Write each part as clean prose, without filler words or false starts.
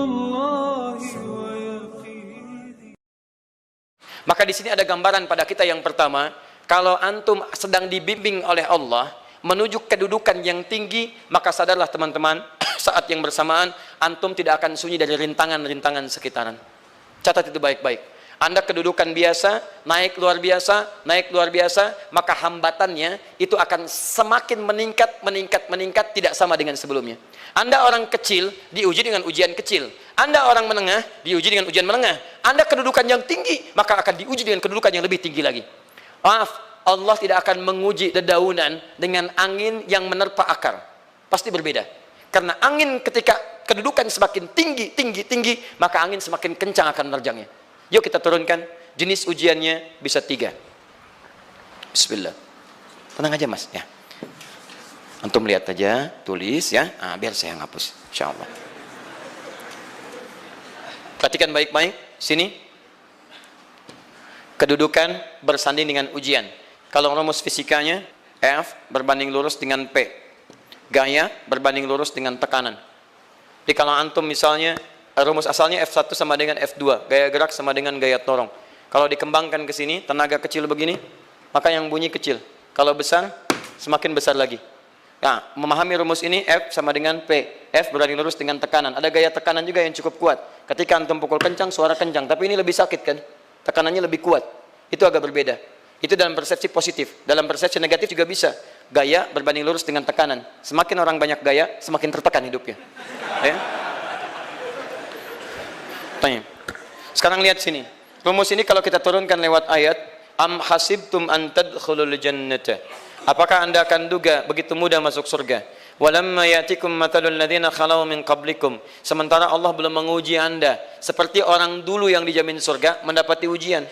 الله ويقيني. Maka di sini ada gambaran pada kita yang pertama, kalau antum sedang dibimbing oleh Allah menuju kedudukan yang tinggi, maka sadarlah teman-teman, saat yang bersamaan antum tidak akan sunyi dari rintangan-rintangan sekitaran. Catat itu baik-baik. Anda kedudukan biasa, naik luar biasa, maka hambatannya itu akan semakin meningkat, tidak sama dengan sebelumnya. Anda orang kecil, diuji dengan ujian kecil. Anda orang menengah, diuji dengan ujian menengah. Anda kedudukan yang tinggi, maka akan diuji dengan kedudukan yang lebih tinggi lagi. Maaf, Allah tidak akan menguji dedaunan dengan angin yang menerpa akar. Pasti berbeda. Karena angin ketika kedudukan semakin tinggi, maka angin semakin kencang akan menerjangnya. Yuk kita turunkan, jenis ujiannya bisa 3. Bismillah. Tenang aja mas, ya. Antum lihat aja, tulis ya, biar saya ngapus, insyaallah. Perhatikan baik-baik, sini. Kedudukan bersanding dengan ujian. Kalau rumus fisikanya, F berbanding lurus dengan P. Gaya berbanding lurus dengan tekanan. Jadi kalau antum misalnya, rumus asalnya F1 sama dengan F2, gaya gerak sama dengan gaya dorong. Kalau dikembangkan ke sini, tenaga kecil begini, maka yang bunyi kecil. Kalau besar, semakin besar lagi. Nah, memahami rumus ini, F sama dengan P. F berbanding lurus dengan tekanan. Ada gaya tekanan juga yang cukup kuat. Ketika antum pukul kencang, suara kencang. Tapi ini lebih sakit kan? Tekanannya lebih kuat. Itu agak berbeda. Itu dalam persepsi positif. Dalam persepsi negatif juga bisa. Gaya berbanding lurus dengan tekanan. Semakin orang banyak gaya, semakin tertekan hidupnya. Ya? Tanya. Sekarang lihat sini. Rumus ini kalau kita turunkan lewat ayat, am hasibtum an tadkhulul jannata. Apakah Anda akan duga begitu mudah masuk surga? Walamma yatikum matalul ladzina khalau min qablikum. Sementara Allah belum menguji Anda seperti orang dulu yang dijamin surga mendapati ujian.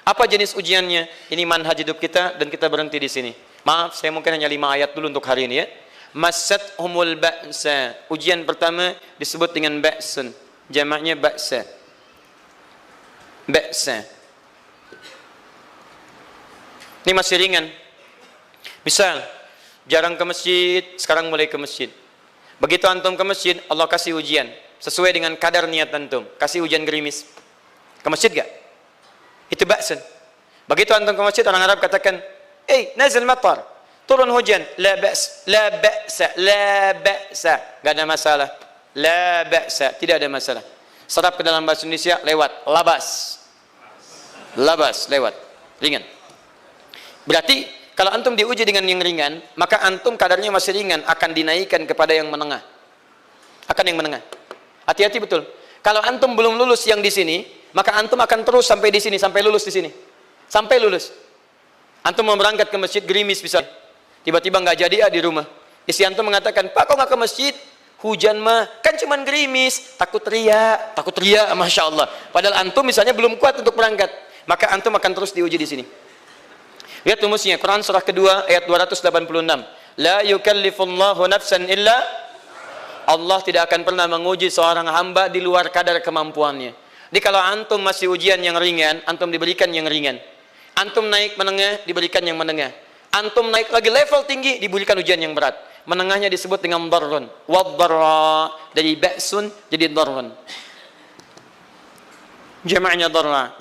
Apa jenis ujiannya? Ini manhaj hidup kita dan kita berhenti di sini. Maaf, saya mungkin hanya 5 ayat dulu untuk hari ini ya. Massathumul ba'sa. Ujian pertama disebut dengan ba'sun. Jamaknya ba'sa. Ba'sa. Ini masih ringan. Misal, jarang ke masjid, sekarang mulai ke masjid. Begitu antum ke masjid, Allah kasih ujian. Sesuai dengan kadar niat antum. Kasih hujan gerimis. Ke masjid gak? Itu ba'sun. Begitu antum ke masjid, orang Arab katakan, nazil matar. Turun hujan. La ba's, la ba'sa, la ba'sa. Gak ada masalah. La ba'sa, tidak ada masalah. Serap ke dalam bahasa Indonesia, lewat. Labas. Labas, lewat. Ringan. Berarti, kalau antum diuji dengan yang ringan, maka antum kadarnya masih ringan, akan dinaikkan kepada yang menengah. Akan yang menengah. Hati-hati betul. Kalau antum belum lulus yang di sini, maka antum akan terus sampai di sini, sampai lulus di sini. Sampai lulus. Antum mau berangkat ke masjid, gerimis bisa. Tiba-tiba nggak jadi di rumah. Istri antum mengatakan, Pak kok nggak ke masjid? Hujan mah, kan cuman gerimis. Takut teriak, Masya Allah. Padahal antum misalnya belum kuat untuk berangkat. Maka antum akan terus diuji di sini. Lihat rumusnya, Quran surah kedua ayat 286. La yukallifullahu nafsan illa. Allah tidak akan pernah menguji seorang hamba di luar kadar kemampuannya. Jadi kalau antum masih ujian yang ringan, antum diberikan yang ringan. Antum naik menengah, diberikan yang menengah. Antum naik lagi level tinggi, diberikan ujian yang berat. Menengahnya disebut dengan darrun. Waddarra, dari ba'sun jadi darrun. Jamaknya darra.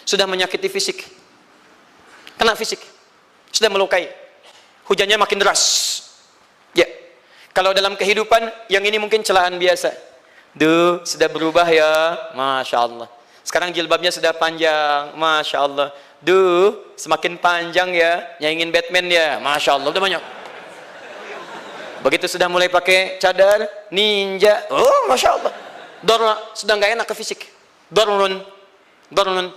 Sudah menyakiti fisik. Kena fisik. Sudah melukai. Hujannya makin deras. Ya. Kalau dalam kehidupan, yang ini mungkin celaan biasa. Duh, sudah berubah ya. Masya Allah. Sekarang jilbabnya sudah panjang. Masya Allah. Duh, semakin panjang ya. Yang ingin Batman ya. Masya Allah. Udah banyak. Begitu sudah mulai pakai cadar, ninja. Oh, Masya Allah. Dorra, sudah nggak enak ke fisik. Dorrun. Dorrun.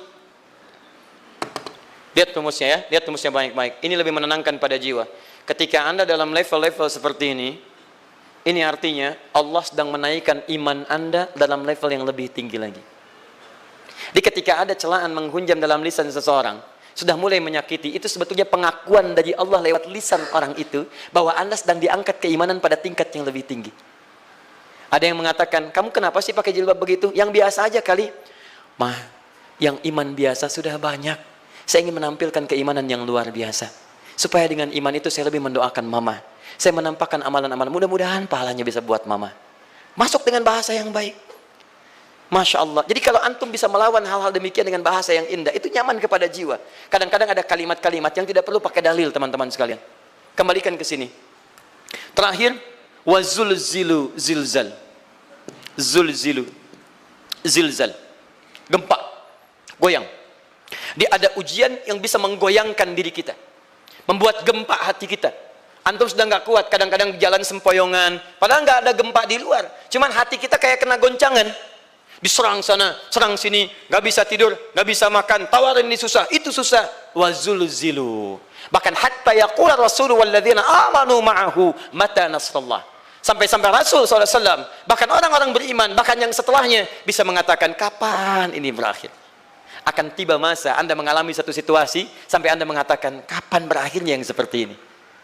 Lihat rumusnya ya. Lihat rumusnya baik-baik. Ini lebih menenangkan pada jiwa. Ketika Anda dalam level-level seperti ini artinya Allah sedang menaikkan iman Anda dalam level yang lebih tinggi lagi. Jadi ketika ada celaan menghunjam dalam lisan seseorang, sudah mulai menyakiti, itu sebetulnya pengakuan dari Allah lewat lisan orang itu, bahwa Anda sedang diangkat keimanan pada tingkat yang lebih tinggi. Ada yang mengatakan, kamu kenapa sih pakai jilbab begitu? Yang biasa aja kali. Mah, yang iman biasa sudah banyak. Saya ingin menampilkan keimanan yang luar biasa. Supaya dengan iman itu saya lebih mendoakan mama. Saya menampakkan amalan-amalan, mudah-mudahan pahalanya bisa buat mama. Masuk dengan bahasa yang baik. Masya Allah. Jadi kalau antum bisa melawan hal-hal demikian dengan bahasa yang indah, itu nyaman kepada jiwa. Kadang-kadang ada kalimat-kalimat yang tidak perlu pakai dalil, teman-teman sekalian. Kembalikan ke sini. Terakhir, wazulzilu zilzal. Zulzilu zilzal. Gempa, goyang. Dia ada ujian yang bisa menggoyangkan diri kita, membuat gempa hati kita. Antum sudah nggak kuat, kadang-kadang jalan sempoyongan, padahal nggak ada gempa di luar, cuman hati kita kayak kena goncangan. Diserang sana, serang sini, nggak bisa tidur, nggak bisa makan, tawarin ini susah, itu susah. Wazulzilu. Bahkan hatta yaqula Rasulullah walladzina amanu ma'ahu mata nasrullah. Sampai-sampai Rasul SAW, bahkan orang-orang beriman, bahkan yang setelahnya bisa mengatakan, kapan ini berakhir? Akan tiba masa Anda mengalami satu situasi sampai Anda mengatakan, kapan berakhirnya yang seperti ini?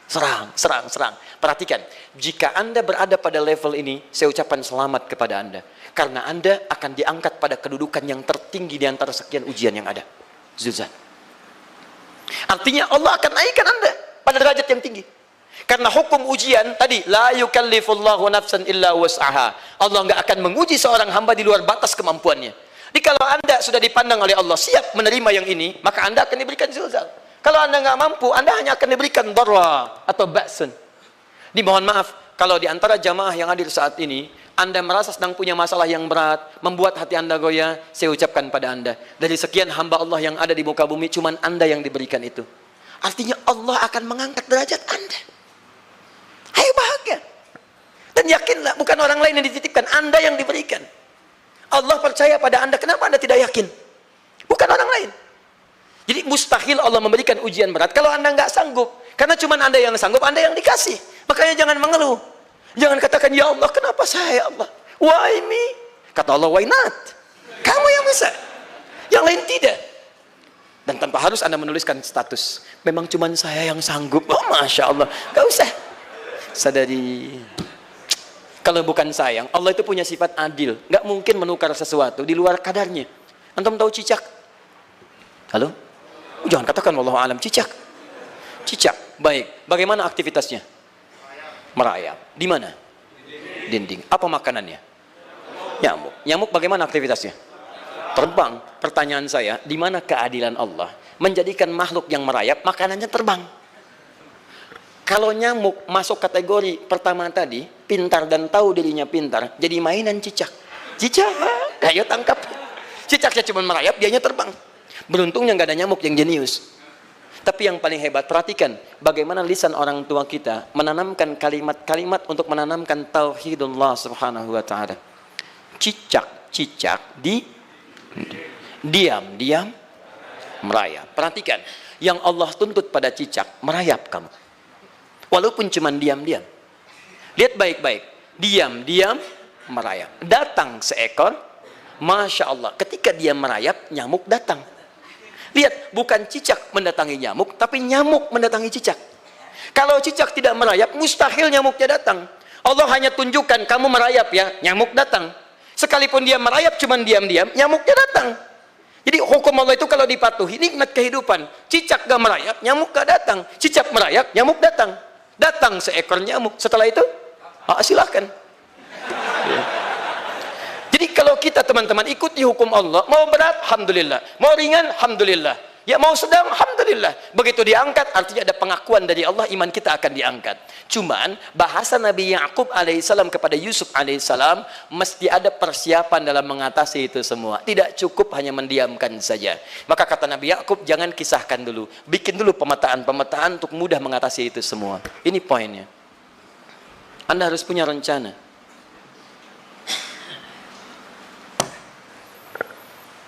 Serang, serang, serang. Perhatikan, jika Anda berada pada level ini, saya ucapkan selamat kepada Anda. Karena Anda akan diangkat pada kedudukan yang tertinggi di antara sekian ujian yang ada. Zilzal. Artinya Allah akan naikkan Anda pada derajat yang tinggi. Karena hukum ujian tadi, la yukallifullahu nafsan illa wus'aha. Allah nggak akan menguji seorang hamba di luar batas kemampuannya. Jadi kalau Anda sudah dipandang oleh Allah siap menerima yang ini, maka Anda akan diberikan zilzal. Kalau Anda nggak mampu, Anda hanya akan diberikan darra atau ba'sun. Dimohon maaf, kalau di antara jamaah yang hadir saat ini, Anda merasa sedang punya masalah yang berat, membuat hati Anda goyah, saya ucapkan pada Anda, dari sekian hamba Allah yang ada di muka bumi, cuman Anda yang diberikan itu. Artinya Allah akan mengangkat derajat Anda. Ayo bahagia. Dan yakinlah, bukan orang lain yang dititipkan, Anda yang diberikan. Allah percaya pada Anda, kenapa Anda tidak yakin? Bukan orang lain. Jadi mustahil Allah memberikan ujian berat kalau Anda nggak sanggup. Karena cuma Anda yang sanggup, Anda yang dikasih. Makanya jangan mengeluh. Jangan katakan, ya Allah, kenapa saya, Allah? Why me? Kata Allah, why not? Kamu yang bisa. Yang lain tidak. Dan tanpa harus Anda menuliskan status. Memang cuma saya yang sanggup. Oh, Masya Allah. Gak usah. Sadari. Kalau bukan sayang, Allah itu punya sifat adil. Gak mungkin menukar sesuatu di luar kadarnya. Antum tahu cicak? Halo? Jangan katakan wallahu alam, cicak. Cicak, baik. Bagaimana aktivitasnya? Merayap. Di mana? Dinding. Apa makanannya? Nyamuk. Nyamuk bagaimana aktivitasnya? Terbang. Pertanyaan saya, di mana keadilan Allah menjadikan makhluk yang merayap makanannya terbang? Kalau nyamuk masuk kategori pertama tadi, pintar dan tahu dirinya pintar, jadi mainan cicak. Cicak, ayo tangkap. Cicaknya cuma merayap, dianya terbang. Beruntungnya nggak ada nyamuk yang jenius. Tapi yang paling hebat, perhatikan bagaimana lisan orang tua kita menanamkan kalimat-kalimat untuk menanamkan tauhidullah subhanahu wa ta'ala. Cicak-cicak diam-diam merayap. Perhatikan, yang Allah tuntut pada cicak, merayap kamu. Walaupun cuma diam-diam. Lihat baik-baik, diam-diam merayap. Datang seekor, Masya Allah, ketika dia merayap, nyamuk datang. Lihat, bukan cicak mendatangi nyamuk, tapi nyamuk mendatangi cicak. Kalau cicak tidak merayap, mustahil nyamuknya datang. Allah hanya tunjukkan, kamu merayap ya, nyamuk datang. Sekalipun dia merayap, cuman diam-diam, nyamuknya datang. Jadi hukum Allah itu kalau dipatuhi, nikmat kehidupan. Cicak gak merayap, nyamuk gak datang. Cicak merayap, nyamuk datang. Datang seekor nyamuk. Setelah itu, silahkan. Jadi kalau kita teman-teman ikuti hukum Allah, mau berat, alhamdulillah. Mau ringan, alhamdulillah. Ya mau sedang, alhamdulillah. Begitu diangkat, artinya ada pengakuan dari Allah, iman kita akan diangkat. Cuman, bahasa Nabi Ya'qub alaihissalam kepada Yusuf alaihissalam, mesti ada persiapan dalam mengatasi itu semua. Tidak cukup hanya mendiamkan saja. Maka kata Nabi Ya'qub, jangan kisahkan dulu. Bikin dulu pemetaan-pemetaan untuk mudah mengatasi itu semua. Ini poinnya. Anda harus punya rencana.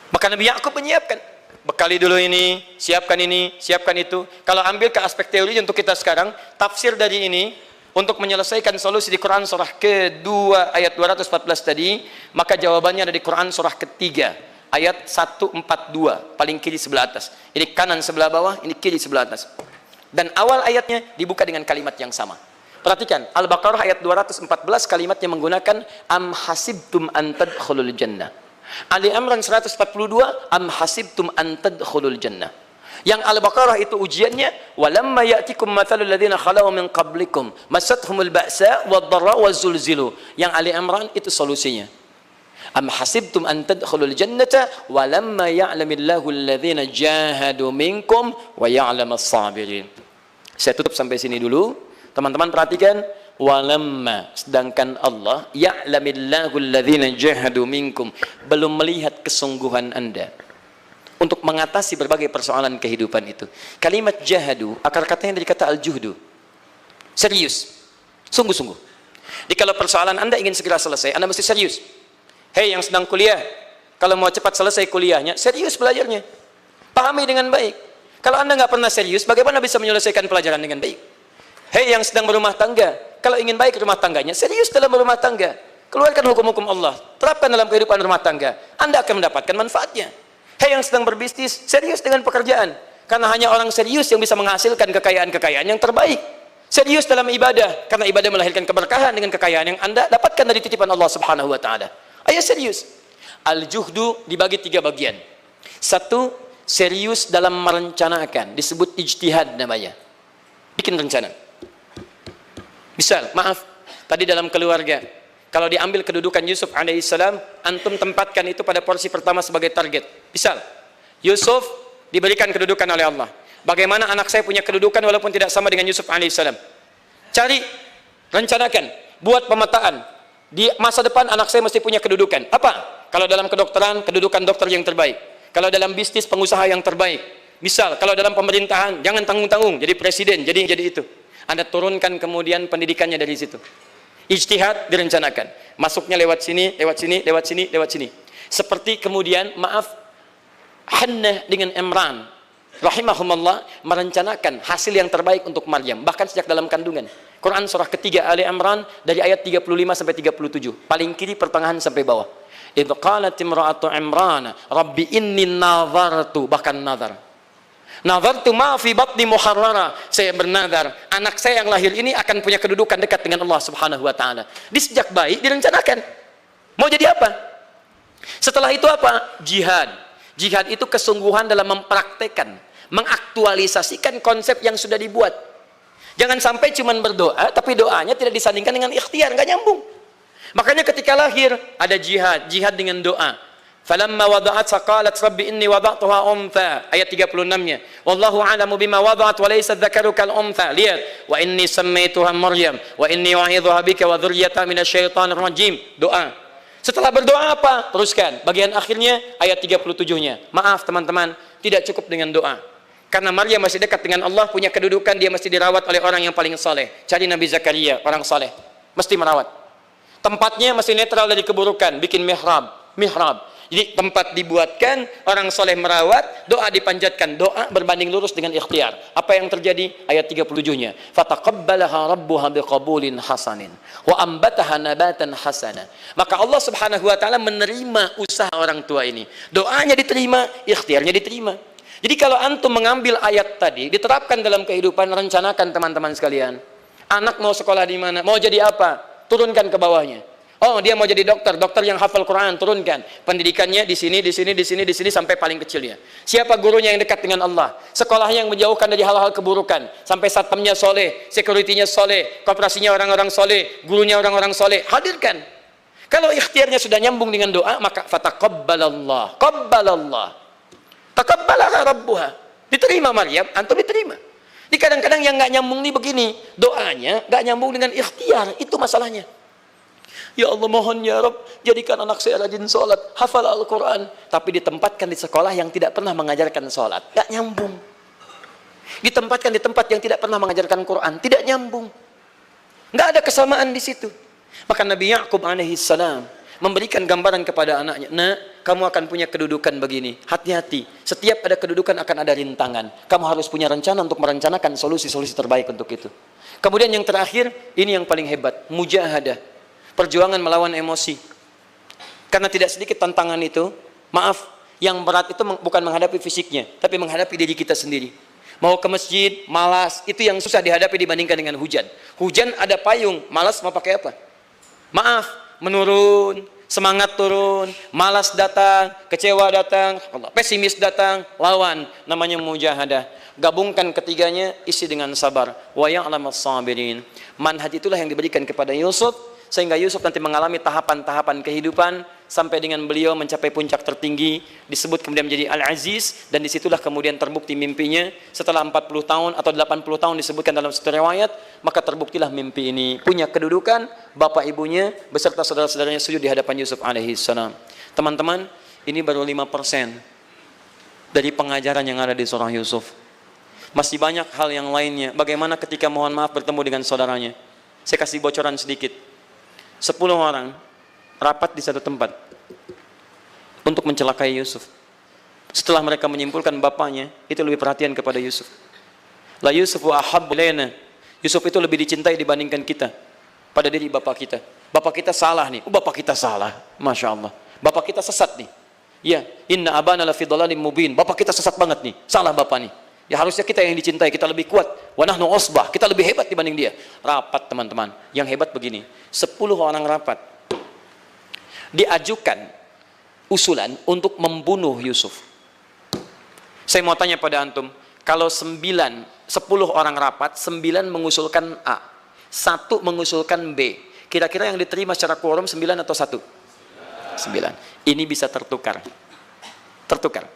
Maka Nabi Ya'qub menyiapkan, bekali dulu ini, siapkan itu. Kalau ambil ke aspek teori untuk kita sekarang, tafsir dari ini untuk menyelesaikan solusi di Quran surah kedua ayat 214 tadi, maka jawabannya ada di Quran surah ketiga ayat 142, paling kiri sebelah atas. Ini kanan sebelah bawah, ini kiri sebelah atas. Dan awal ayatnya dibuka dengan kalimat yang sama. Perhatikan, Al-Baqarah ayat 214 kalimatnya menggunakan am hasibtum an tadkhulul jannah. Ali Imran 142 am hasibtum an tadkhulul jannah. Yang Al-Baqarah itu ujiannya, walamma ya'tikum mathalul ladzina khalau min qablikum masathumul ba'sa wad-dharra waz-zulzilu. Yang Ali Imran itu solusinya. Am hasibtum an tadkhulul jannata wa lamma ya'lamillahu alladhina jahadu minkum wa ya'lamas sabirin. Saya tutup sampai sini dulu. Teman-teman perhatikan, walamma, sedangkan Allah ya'lamillahu alladhina jahadu minkum, belum melihat kesungguhan Anda untuk mengatasi berbagai persoalan kehidupan itu. Kalimat jahadu, akar katanya dari kata al-juhdu. Serius, sungguh-sungguh. Jadi kalau persoalan Anda ingin segera selesai, Anda mesti serius. Hei yang sedang kuliah, kalau mau cepat selesai kuliahnya, serius belajarnya. Pahami dengan baik. Kalau Anda nggak pernah serius, bagaimana bisa menyelesaikan pelajaran dengan baik? Hei yang sedang berumah tangga, kalau ingin baik rumah tangganya, serius dalam berumah tangga. Keluarkan hukum-hukum Allah, terapkan dalam kehidupan rumah tangga. Anda akan mendapatkan manfaatnya. Hei yang sedang berbisnis, serius dengan pekerjaan. Karena hanya orang serius yang bisa menghasilkan kekayaan-kekayaan yang terbaik. Serius dalam ibadah, karena ibadah melahirkan keberkahan dengan kekayaan yang Anda dapatkan dari titipan Allah Subhanahu wa taala. Ayo serius. Al-juhdu dibagi 3 bagian. 1, serius dalam merencanakan, disebut ijtihad namanya. Bikin rencana. Misal, maaf, tadi dalam keluarga, kalau diambil kedudukan Yusuf alaihissalam, antum tempatkan itu pada porsi pertama sebagai target. Misal, Yusuf diberikan kedudukan oleh Allah. Bagaimana anak saya punya kedudukan walaupun tidak sama dengan Yusuf alaihissalam? Cari, rencanakan, buat pemetaan. Di masa depan anak saya mesti punya kedudukan. Apa? Kalau dalam kedokteran, kedudukan dokter yang terbaik. Kalau dalam bisnis, pengusaha yang terbaik. Misal, kalau dalam pemerintahan, jangan tanggung-tanggung, jadi presiden, jadi itu. Anda turunkan kemudian pendidikannya dari situ. Ijtihad direncanakan. Masuknya lewat sini, lewat sini, lewat sini, lewat sini. Seperti kemudian, maaf, Hannah dengan Imran, rahimahumullah, merencanakan hasil yang terbaik untuk Maryam, bahkan sejak dalam kandungan. Quran surah ketiga Ali Imran dari ayat 35 sampai 37, paling kiri pertengahan sampai bawah. Idz qalat imra'atu Imran rabbi inni nazartu, bahkan nazartu ma fi batni muharrara, saya bernazar anak saya yang lahir ini akan punya kedudukan dekat dengan Allah Subhanahu wa taala. Di sejak bayi direncanakan mau jadi apa. Setelah itu apa? Jihad. Jihad itu kesungguhan dalam mempraktekkan, mengaktualisasikan konsep yang sudah dibuat. Jangan sampai cuma berdoa, tapi doanya tidak disandingkan dengan ikhtiar, nggak nyambung. Makanya ketika lahir, ada jihad, jihad dengan doa. Falamma wada'at saqalat rabbi inni wada'tuha untha, ayat 36-nya. Wallahu a'lamu bima wada'at wa laysa dzakaru kal untha. Lihat, wa inni sammaituha Maryam wa inni u'idzuha bika wa dzurriyyataha minasyaitonir rajim. Doa. Setelah berdoa apa? Teruskan. Bagian akhirnya ayat 37-nya. Maaf teman-teman, tidak cukup dengan doa. Karena Maryam masih dekat dengan Allah, punya kedudukan, dia mesti dirawat oleh orang yang paling saleh. Cari Nabi Zakaria, orang saleh. Mesti merawat. Tempatnya mesti netral dari keburukan, bikin mihrab. Jadi tempat dibuatkan, orang saleh merawat, doa dipanjatkan, doa berbanding lurus dengan ikhtiar. Apa yang terjadi? Ayat 37-nya. Fataqabbalaha rabbuha biqabulin hasanin wa ambataha nabatan hasana. Maka Allah Subhanahu wa taala menerima usaha orang tua ini. Doanya diterima, ikhtiarnya diterima. Jadi kalau antum mengambil ayat tadi, diterapkan dalam kehidupan, rencanakan teman-teman sekalian. Anak mau sekolah di mana? Mau jadi apa? Turunkan ke bawahnya. Oh, dia mau jadi dokter, dokter yang hafal Quran, turunkan. Pendidikannya di sini, di sini, di sini, di sini sampai paling kecilnya. Siapa gurunya yang dekat dengan Allah? Sekolahnya yang menjauhkan dari hal-hal keburukan, sampai satpamnya soleh, securitynya soleh, koperasinya orang-orang soleh, gurunya orang-orang soleh. Hadirkan. Kalau ikhtiarnya sudah nyambung dengan doa, maka fataqabbalallah, qabbalallah. Taqabbalaha rabbuha. Diterima Maryam, antum diterima. Di kadang-kadang yang nggak nyambung nih begini, doanya nggak nyambung dengan ikhtiar, itu masalahnya. Ya Allah mohon ya Rabb, jadikan anak saya rajin sholat, hafal Al-Quran, tapi ditempatkan di sekolah yang tidak pernah mengajarkan sholat, nggak nyambung. Ditempatkan di tempat yang tidak pernah mengajarkan Quran, tidak nyambung. Nggak ada kesamaan di situ. Maka Nabi Ya'qub alaihissalam memberikan gambaran kepada anaknya, nak, kamu akan punya kedudukan begini, hati-hati, setiap ada kedudukan akan ada rintangan, kamu harus punya rencana untuk merencanakan solusi-solusi terbaik untuk itu. Kemudian yang terakhir, ini yang paling hebat, mujahadah, perjuangan melawan emosi. Karena tidak sedikit tantangan itu, maaf, yang berat itu bukan menghadapi fisiknya, tapi menghadapi diri kita sendiri. Mau ke masjid, malas, itu yang susah dihadapi dibandingkan dengan hujan. Hujan ada payung, malas mau pakai apa? Maaf, menurun, semangat turun, malas datang, kecewa datang, pesimis datang, lawan, namanya mujahadah. Gabungkan ketiganya, isi dengan sabar. Wa ya'lamas sabirin. Manhaj itulah yang diberikan kepada Yusuf, sehingga Yusuf nanti mengalami tahapan-tahapan kehidupan sampai dengan beliau mencapai puncak tertinggi, disebut kemudian menjadi Al-Aziz, dan disitulah kemudian terbukti mimpinya. Setelah 40 tahun atau 80 tahun disebutkan dalam satu riwayat, maka terbuktilah mimpi ini punya kedudukan bapak ibunya beserta saudara-saudaranya sujud di hadapan Yusuf alaihissalam. Teman-teman, ini baru 5% dari pengajaran yang ada di surah Yusuf. Masih banyak hal yang lainnya. Bagaimana ketika mohon maaf bertemu dengan saudaranya. Saya kasih bocoran sedikit. 10 orang rapat di satu tempat untuk mencelakai Yusuf. Setelah mereka menyimpulkan bapaknya itu lebih perhatian kepada Yusuf. La Yusufu ahabbu ilaina. Yusuf itu lebih dicintai dibandingkan kita pada diri bapak kita. Bapak kita salah nih. Bapak kita salah. Masya Allah. Bapak kita sesat nih. Ya, inna abana la fi dhalalim mubin. Bapak kita sesat banget nih. Salah bapak nih. Ya harusnya kita yang dicintai, kita lebih kuat. Wa nahnu usbah, kita lebih hebat dibanding dia. Rapat teman-teman. Yang hebat begini, 10 orang rapat. Diajukan usulan untuk membunuh Yusuf. Saya mau tanya pada antum, kalau 10 orang rapat, 9 mengusulkan A, 1 mengusulkan B. Kira-kira yang diterima secara quorum 9 atau 1? 9. Ini bisa tertukar. Tertukar.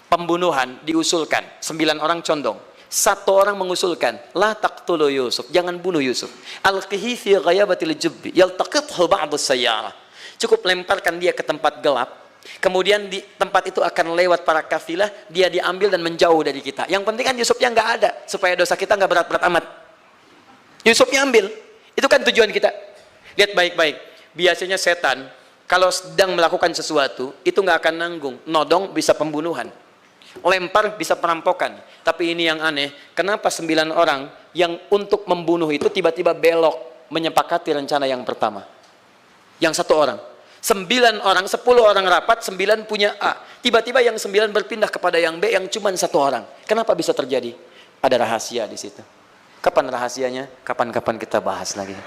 Pembunuhan diusulkan 9 orang condong, 1 orang mengusulkan la taqtulu Yusuf, jangan bunuh Yusuf, alqihi fi ghayabatil jubbi yaltaqithu ba'du sayyarah, cukup lemparkan dia ke tempat gelap, kemudian di tempat itu akan lewat para kafilah, dia diambil dan menjauh dari kita. Yang penting kan Yusufnya nggak ada supaya dosa kita nggak berat-berat amat. Yusufnya ambil, itu kan tujuan kita. Lihat baik-baik, biasanya setan kalau sedang melakukan sesuatu itu nggak akan nanggung, nodong bisa pembunuhan, lempar bisa perampokan. Tapi ini yang aneh, kenapa 9 orang yang untuk membunuh itu tiba-tiba belok menyepakati rencana yang pertama? Yang 1 orang, 9 orang, 10 orang rapat, 9 punya A, tiba-tiba yang 9 berpindah kepada yang B yang cuma 1 orang. Kenapa bisa terjadi? Ada rahasia di situ. Kapan rahasianya? Kapan-kapan kita bahas lagi.